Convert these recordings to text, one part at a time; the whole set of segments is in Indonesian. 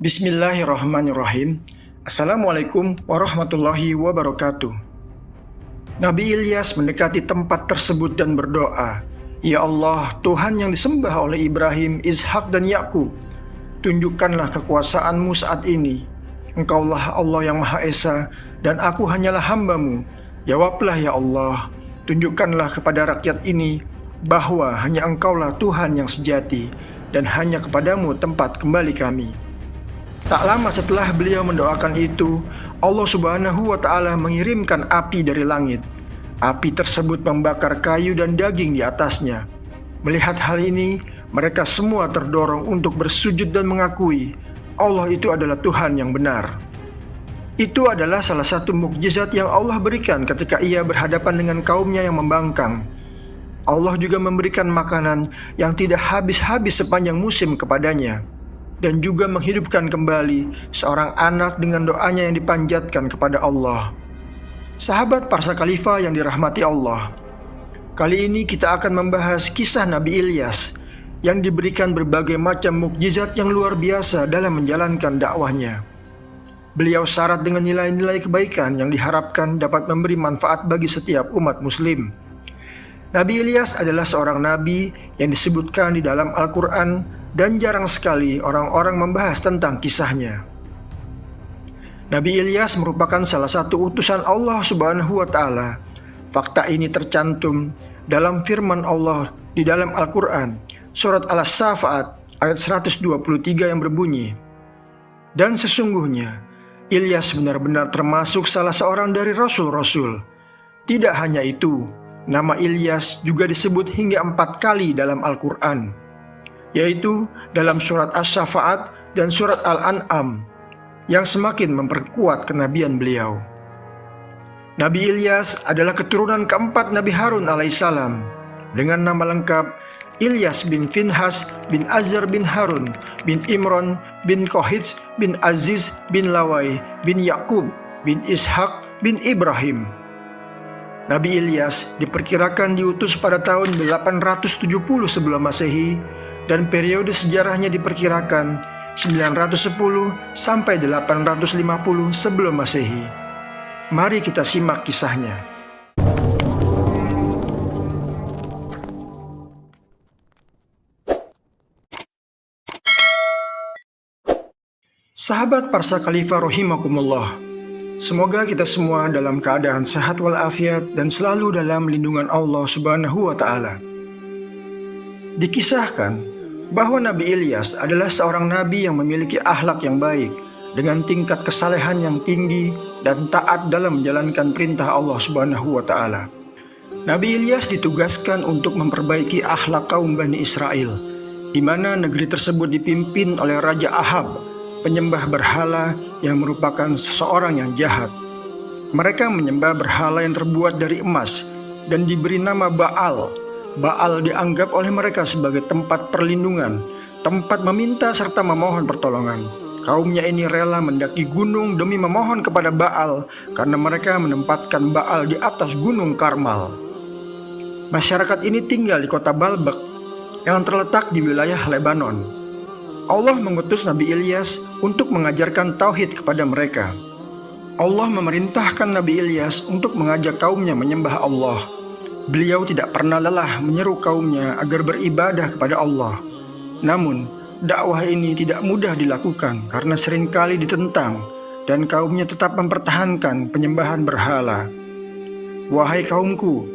Bismillahirrahmanirrahim. Assalamualaikum warahmatullahi wabarakatuh. Nabi Ilyas mendekati tempat tersebut dan berdoa, "Ya Allah, Tuhan yang disembah oleh Ibrahim, Ishak dan Yakub, tunjukkanlah kekuasaan-Mu saat ini. Engkaulah Allah yang Maha Esa dan aku hanyalah hamba-Mu. Jawablah ya Allah, tunjukkanlah kepada rakyat ini bahwa hanya Engkaulah Tuhan yang sejati dan hanya kepadamu tempat kembali kami." Tak lama setelah beliau mendoakan itu, Allah Subhanahu wa Ta'ala mengirimkan api dari langit. Api tersebut membakar kayu dan daging di atasnya. Melihat hal ini, mereka semua terdorong untuk bersujud dan mengakui Allah itu adalah Tuhan yang benar. Itu adalah salah satu mukjizat yang Allah berikan ketika Ia berhadapan dengan kaumnya yang membangkang. Allah juga memberikan makanan yang tidak habis-habis sepanjang musim kepadanya, dan juga menghidupkan kembali seorang anak dengan doanya yang dipanjatkan kepada Allah. Sahabat Parsa Khalifah yang dirahmati Allah, kali ini kita akan membahas kisah Nabi Ilyas yang diberikan berbagai macam mukjizat yang luar biasa dalam menjalankan dakwahnya. Beliau syarat dengan nilai-nilai kebaikan yang diharapkan dapat memberi manfaat bagi setiap umat muslim. Nabi Ilyas adalah seorang nabi yang disebutkan di dalam Al-Quran, dan jarang sekali orang-orang membahas tentang kisahnya. Nabi Ilyas merupakan salah satu utusan Allah Subhanahu wa Ta'ala. Fakta ini tercantum dalam firman Allah di dalam Al-Quran, surat Al-Safat ayat 123 yang berbunyi, "Dan sesungguhnya Ilyas benar-benar termasuk salah seorang dari rasul-rasul. Tidak hanya itu, nama Ilyas juga disebut hingga 4 kali dalam Al-Quran, yaitu dalam surat As-Safat dan surat Al-An'am, yang semakin memperkuat kenabian beliau." Nabi Ilyas adalah keturunan keempat Nabi Harun alaihissalam dengan nama lengkap Ilyas bin Finhas bin Azar bin Harun bin Imron bin Kohij bin Aziz bin Lawai bin Yakub bin Ishak bin Ibrahim. Nabi Ilyas diperkirakan diutus pada tahun 870 sebelum Masehi, dan periode sejarahnya diperkirakan 910 sampai 850 sebelum Masehi. Mari kita simak kisahnya. Sahabat Parsa Khalifah rahimakumullah, semoga kita semua dalam keadaan sehat walafiat dan selalu dalam lindungan Allah Subhanahu wa Ta'ala. Dikisahkan bahwa Nabi Ilyas adalah seorang nabi yang memiliki akhlak yang baik, dengan tingkat kesalehan yang tinggi dan taat dalam menjalankan perintah Allah Subhanahu wa Ta'ala. Nabi Ilyas ditugaskan untuk memperbaiki akhlak kaum Bani Israel, di mana negeri tersebut dipimpin oleh Raja Ahab, penyembah berhala yang merupakan seseorang yang jahat. Mereka menyembah berhala yang terbuat dari emas dan diberi nama Baal. Baal dianggap oleh mereka sebagai tempat perlindungan, tempat meminta serta memohon pertolongan. Kaumnya ini rela mendaki gunung demi memohon kepada Baal karena mereka menempatkan Baal di atas gunung Karmal. Masyarakat ini tinggal di kota Baalbek yang terletak di wilayah Lebanon. Allah mengutus Nabi Ilyas untuk mengajarkan tauhid kepada mereka. Allah memerintahkan Nabi Ilyas untuk mengajak kaumnya menyembah Allah. Beliau tidak pernah lelah menyeru kaumnya agar beribadah kepada Allah. Namun, dakwah ini tidak mudah dilakukan karena seringkali ditentang dan kaumnya tetap mempertahankan penyembahan berhala. "Wahai kaumku,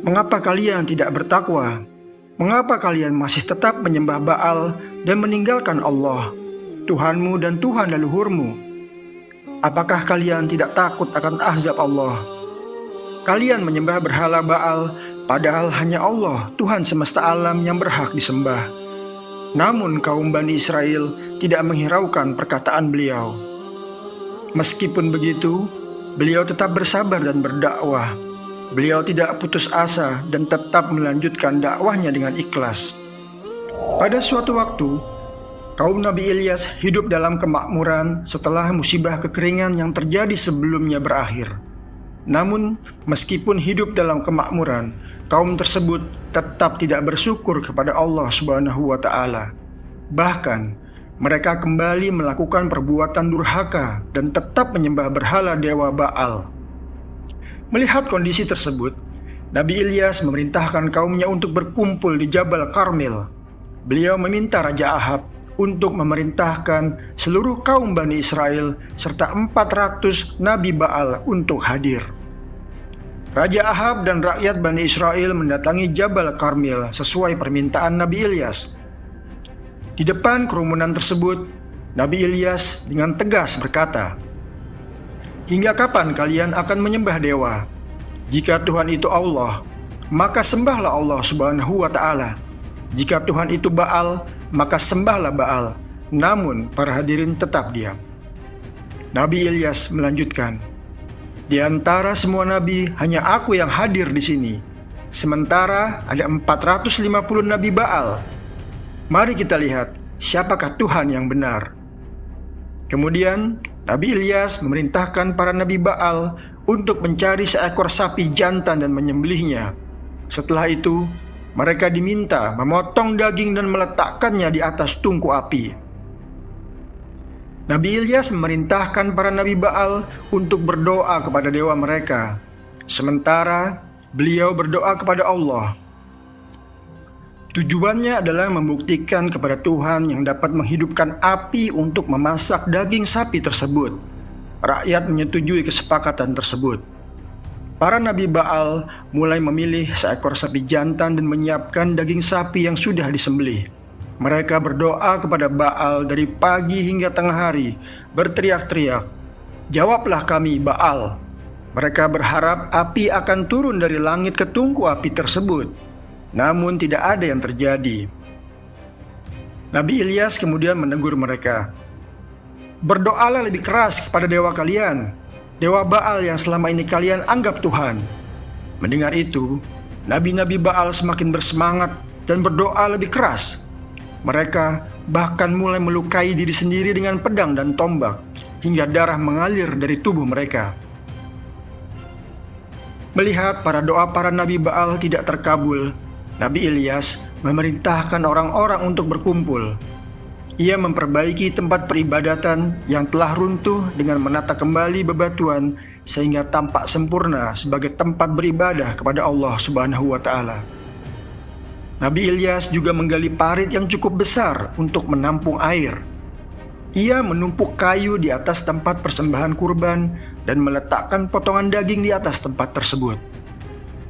mengapa kalian tidak bertakwa? Mengapa kalian masih tetap menyembah Baal dan meninggalkan Allah, Tuhanmu dan Tuhan leluhurmu? Apakah kalian tidak takut akan azab Allah? Kalian menyembah berhala Baal, padahal hanya Allah, Tuhan semesta alam, yang berhak disembah." Namun kaum Bani Israel tidak menghiraukan perkataan beliau. Meskipun begitu, beliau tetap bersabar dan berdakwah. Beliau tidak putus asa dan tetap melanjutkan dakwahnya dengan ikhlas. Pada suatu waktu, kaum Nabi Ilyas hidup dalam kemakmuran setelah musibah kekeringan yang terjadi sebelumnya berakhir. Namun, meskipun hidup dalam kemakmuran, kaum tersebut tetap tidak bersyukur kepada Allah Subhanahu wa Ta'ala. Bahkan, mereka kembali melakukan perbuatan durhaka dan tetap menyembah berhala dewa Baal. Melihat kondisi tersebut, Nabi Ilyas memerintahkan kaumnya untuk berkumpul di Jabal Karmel. Beliau meminta Raja Ahab untuk memerintahkan seluruh kaum Bani Israel serta 400 Nabi Baal untuk hadir. Raja Ahab dan rakyat Bani Israel mendatangi Jabal Karmel sesuai permintaan Nabi Ilyas. Di depan kerumunan tersebut, Nabi Ilyas dengan tegas berkata, "Hingga kapan kalian akan menyembah dewa? Jika Tuhan itu Allah, maka sembahlah Allah Subhanahu wa Ta'ala. Jika Tuhan itu Baal, maka sembahlah Baal." Namun para hadirin tetap diam. Nabi Ilyas melanjutkan, "Di antara semua nabi, hanya aku yang hadir di sini. Sementara ada 450 nabi Baal. Mari kita lihat siapakah Tuhan yang benar." Kemudian Nabi Ilyas memerintahkan para nabi Baal untuk mencari seekor sapi jantan dan menyembelihnya. Setelah itu, mereka diminta memotong daging dan meletakkannya di atas tungku api. Nabi Ilyas memerintahkan para nabi Baal untuk berdoa kepada dewa mereka, sementara beliau berdoa kepada Allah. Tujuannya adalah membuktikan kepada Tuhan yang dapat menghidupkan api untuk memasak daging sapi tersebut. Rakyat menyetujui kesepakatan tersebut. Para nabi Baal mulai memilih seekor sapi jantan dan menyiapkan daging sapi yang sudah disembelih. Mereka berdoa kepada Baal dari pagi hingga tengah hari, berteriak-teriak, "Jawablah kami, Baal." Mereka berharap api akan turun dari langit ke tungku api tersebut. Namun tidak ada yang terjadi. Nabi Ilyas kemudian menegur mereka, "Berdoalah lebih keras kepada dewa kalian, dewa Baal yang selama ini kalian anggap Tuhan." Mendengar itu, nabi-nabi Baal semakin bersemangat dan berdoa lebih keras. Mereka bahkan mulai melukai diri sendiri dengan pedang dan tombak, hingga darah mengalir dari tubuh mereka. Melihat para nabi Baal tidak terkabul, Nabi Ilyas memerintahkan orang-orang untuk berkumpul. Ia memperbaiki tempat peribadatan yang telah runtuh dengan menata kembali bebatuan sehingga tampak sempurna sebagai tempat beribadah kepada Allah Subhanahu wa Ta'ala. Nabi Ilyas juga menggali parit yang cukup besar untuk menampung air. Ia menumpuk kayu di atas tempat persembahan kurban dan meletakkan potongan daging di atas tempat tersebut.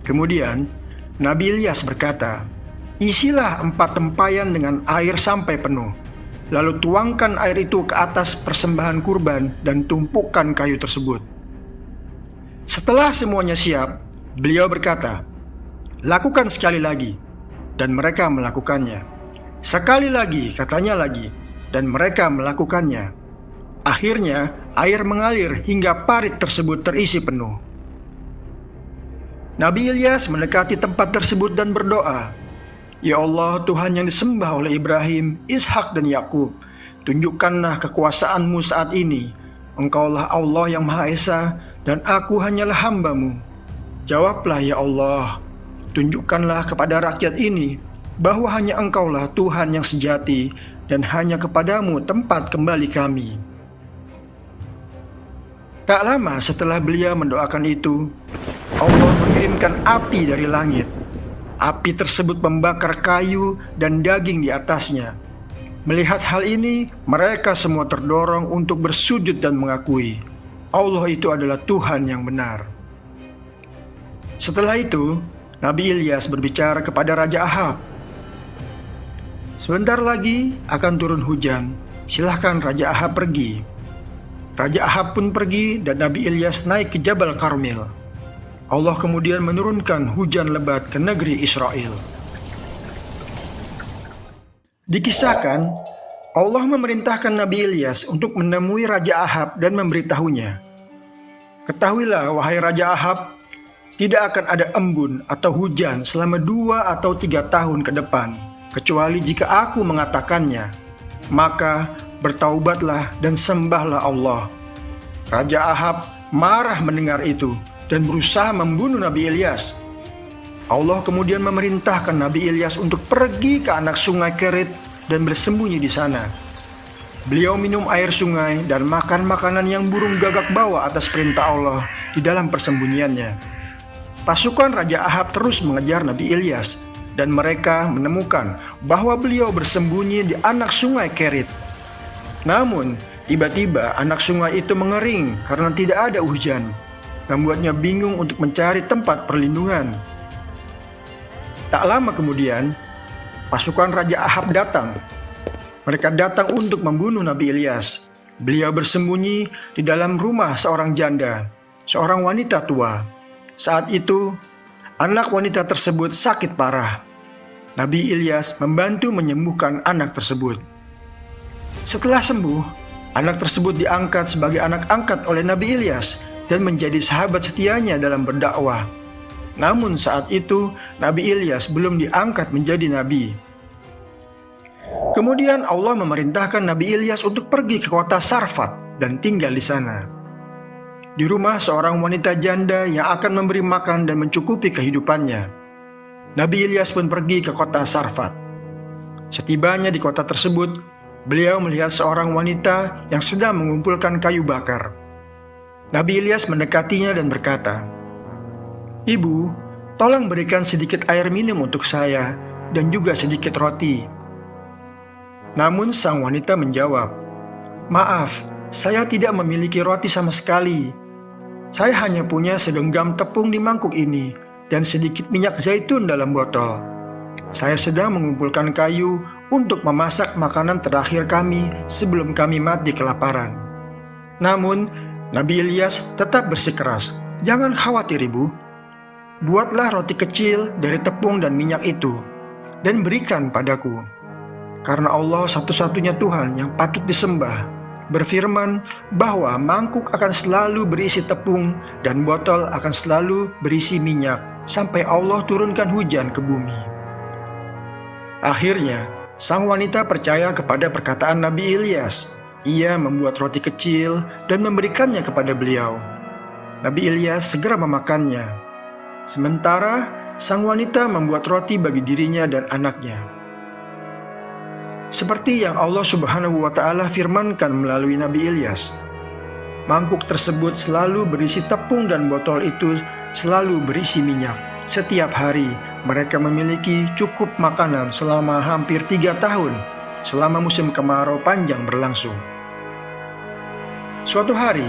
Kemudian Nabi Ilyas berkata, "Isilah 4 tempayan dengan air sampai penuh. Lalu tuangkan air itu ke atas persembahan kurban dan tumpukan kayu tersebut." Setelah semuanya siap, beliau berkata, "Lakukan sekali lagi." Dan mereka melakukannya. Sekali lagi, katanya lagi, dan mereka melakukannya. Akhirnya air mengalir hingga parit tersebut terisi penuh. Nabi Ilyas mendekati tempat tersebut dan berdoa, "Ya Allah, Tuhan yang disembah oleh Ibrahim, Ishak dan Yakub, tunjukkanlah kekuasaan-Mu saat ini. Engkaulah Allah yang Maha Esa dan aku hanyalah hamba-Mu. Jawablah ya Allah, tunjukkanlah kepada rakyat ini bahwa hanya Engkaulah Tuhan yang sejati dan hanya kepadamu tempat kembali kami." Tak lama setelah beliau mendoakan itu, Allah mengirimkan api dari langit. Api tersebut membakar kayu dan daging di atasnya. Melihat hal ini, mereka semua terdorong untuk bersujud dan mengakui Allah itu adalah Tuhan yang benar. Setelah itu, Nabi Ilyas berbicara kepada Raja Ahab, "Sebentar lagi akan turun hujan, silahkan Raja Ahab pergi." Raja Ahab pun pergi dan Nabi Ilyas naik ke Jabal Karmel. Allah kemudian menurunkan hujan lebat ke negeri Israel. Dikisahkan, Allah memerintahkan Nabi Ilyas untuk menemui Raja Ahab dan memberitahunya, "Ketahuilah wahai Raja Ahab, tidak akan ada embun atau hujan selama 2 atau 3 tahun ke depan, kecuali jika aku mengatakannya. Maka bertaubatlah dan sembahlah Allah." Raja Ahab marah mendengar itu dan berusaha membunuh Nabi Ilyas. Allah kemudian memerintahkan Nabi Ilyas untuk pergi ke anak sungai Kerit dan bersembunyi di sana. Beliau minum air sungai dan makan makanan yang burung gagak bawa atas perintah Allah di dalam persembunyiannya. Pasukan Raja Ahab terus mengejar Nabi Ilyas, dan mereka menemukan bahwa beliau bersembunyi di anak sungai Kerit. Namun, tiba-tiba anak sungai itu mengering karena tidak ada hujan, membuatnya bingung untuk mencari tempat perlindungan. Tak lama kemudian, pasukan Raja Ahab datang. Mereka datang untuk membunuh Nabi Ilyas. Beliau bersembunyi di dalam rumah seorang janda, seorang wanita tua. Saat itu, anak wanita tersebut sakit parah. Nabi Ilyas membantu menyembuhkan anak tersebut. Setelah sembuh, anak tersebut diangkat sebagai anak angkat oleh Nabi Ilyas dan menjadi sahabat setianya dalam berdakwah. Namun saat itu, Nabi Ilyas belum diangkat menjadi nabi. Kemudian Allah memerintahkan Nabi Ilyas untuk pergi ke kota Sarfat dan tinggal di sana. Di rumah seorang wanita janda yang akan memberi makan dan mencukupi kehidupannya. Nabi Ilyas pun pergi ke kota Sarfat. Setibanya di kota tersebut, beliau melihat seorang wanita yang sedang mengumpulkan kayu bakar. Nabi Ilyas mendekatinya dan berkata, "Ibu, tolong berikan sedikit air minum untuk saya dan juga sedikit roti." Namun sang wanita menjawab, "Maaf, saya tidak memiliki roti sama sekali. Saya hanya punya segenggam tepung di mangkuk ini dan sedikit minyak zaitun dalam botol. Saya sedang mengumpulkan kayu untuk memasak makanan terakhir kami sebelum kami mati kelaparan." Namun, Nabi Ilyas tetap bersikeras, "Jangan khawatir, Ibu. Buatlah roti kecil dari tepung dan minyak itu dan berikan padaku. Karena Allah satu-satunya Tuhan yang patut disembah, berfirman bahwa mangkuk akan selalu berisi tepung dan botol akan selalu berisi minyak sampai Allah turunkan hujan ke bumi." Akhirnya, sang wanita percaya kepada perkataan Nabi Ilyas. Ia membuat roti kecil dan memberikannya kepada beliau. Nabi Ilyas segera memakannya. Sementara sang wanita membuat roti bagi dirinya dan anaknya. Seperti yang Allah Subhanahu wa Ta'ala firmankan melalui Nabi Ilyas, mangkuk tersebut selalu berisi tepung dan botol itu selalu berisi minyak. Setiap hari mereka memiliki cukup makanan selama hampir 3 tahun, selama musim kemarau panjang berlangsung. Suatu hari,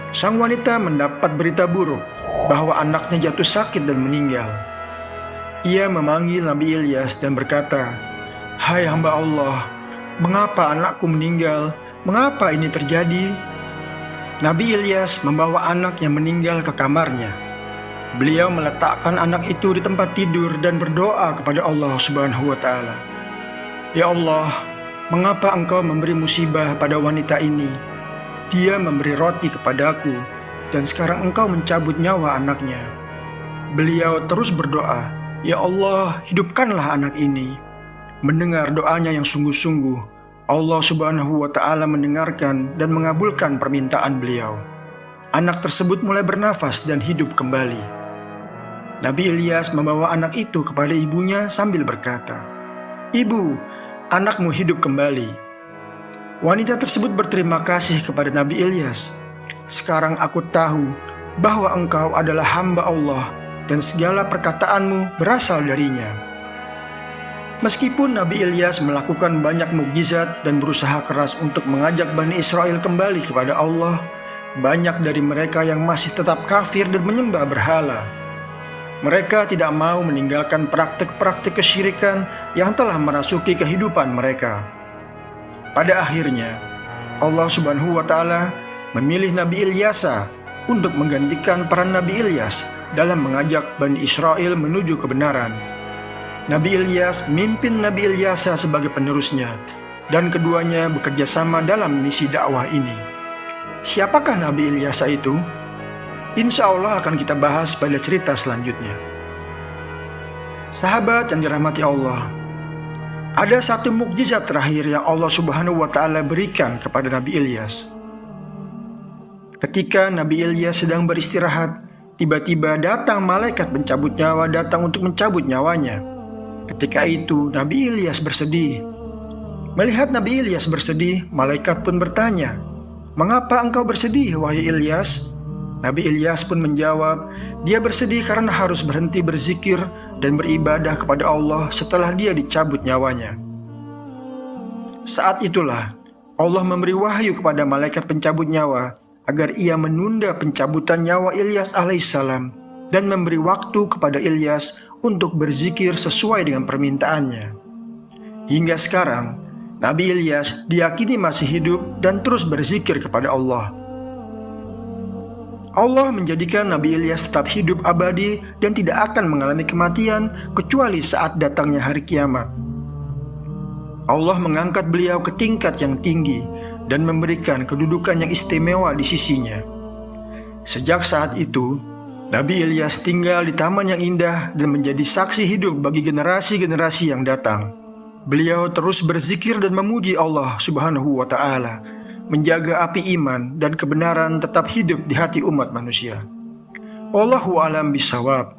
sang wanita mendapat berita buruk bahwa anaknya jatuh sakit dan meninggal. Ia memanggil Nabi Ilyas dan berkata, "Hai hamba Allah, mengapa anakku meninggal? Mengapa ini terjadi?" Nabi Ilyas membawa anak yang meninggal ke kamarnya. Beliau meletakkan anak itu di tempat tidur dan berdoa kepada Allah Subhanahu wa Ta'ala. "Ya Allah, mengapa Engkau memberi musibah pada wanita ini? Dia memberi roti kepadaku, dan sekarang Engkau mencabut nyawa anaknya." Beliau terus berdoa, "Ya Allah, hidupkanlah anak ini." Mendengar doanya yang sungguh-sungguh, Allah Subhanahu wa Ta'ala mendengarkan dan mengabulkan permintaan beliau. Anak tersebut mulai bernafas dan hidup kembali. Nabi Ilyas membawa anak itu kepada ibunya sambil berkata, "Ibu, anakmu hidup kembali." Wanita tersebut berterima kasih kepada Nabi Ilyas. "Sekarang aku tahu bahwa engkau adalah hamba Allah dan segala perkataanmu berasal darinya." Meskipun Nabi Ilyas melakukan banyak mukjizat dan berusaha keras untuk mengajak Bani Israel kembali kepada Allah, banyak dari mereka yang masih tetap kafir dan menyembah berhala. Mereka tidak mau meninggalkan praktik-praktik kesyirikan yang telah merasuki kehidupan mereka. Pada akhirnya, Allah Subhanahu wa Ta'ala memilih Nabi Ilyasa untuk menggantikan peran Nabi Ilyas dalam mengajak Bani Israel menuju kebenaran. Nabi Ilyas memimpin Nabi Ilyasa sebagai penerusnya, dan keduanya bekerja sama dalam misi dakwah ini. Siapakah Nabi Ilyasa itu? Insya Allah akan kita bahas pada cerita selanjutnya. Sahabat yang dirahmati Allah, ada satu mukjizat terakhir yang Allah Subhanahu wa Ta'ala berikan kepada Nabi Ilyas. Ketika Nabi Ilyas sedang beristirahat, tiba-tiba datang malaikat pencabut nyawa datang untuk mencabut nyawanya. Ketika itu Nabi Ilyas bersedih. Melihat Nabi Ilyas bersedih, malaikat pun bertanya, "Mengapa engkau bersedih, wahai Ilyas?" Nabi Ilyas pun menjawab, dia bersedih karena harus berhenti berzikir dan beribadah kepada Allah setelah dia dicabut nyawanya. Saat itulah Allah memberi wahyu kepada malaikat pencabut nyawa agar ia menunda pencabutan nyawa Ilyas alaihissalam dan memberi waktu kepada Ilyas untuk berzikir sesuai dengan permintaannya. Hingga sekarang, Nabi Ilyas diyakini masih hidup dan terus berzikir kepada Allah. Allah menjadikan Nabi Ilyas tetap hidup abadi dan tidak akan mengalami kematian kecuali saat datangnya hari kiamat. Allah mengangkat beliau ke tingkat yang tinggi dan memberikan kedudukan yang istimewa di sisinya. Sejak saat itu, Nabi Ilyas tinggal di taman yang indah dan menjadi saksi hidup bagi generasi-generasi yang datang. Beliau terus berzikir dan memuji Allah Subhanahu wa Ta'ala, menjaga api iman dan kebenaran tetap hidup di hati umat manusia. Wallahu a'lam bishawab.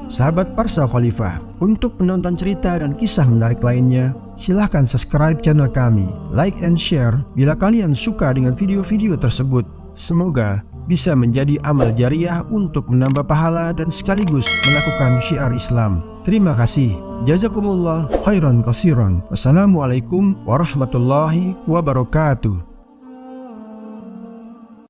Sahabat Parsha Khalifah, untuk menonton cerita dan kisah menarik lainnya, silahkan subscribe channel kami, like and share bila kalian suka dengan video-video tersebut. Semoga bisa menjadi amal jariah untuk menambah pahala dan sekaligus melakukan syiar Islam. Terima kasih. Jazakumullah khairan katsiran. Wassalamualaikum warahmatullahi wabarakatuh.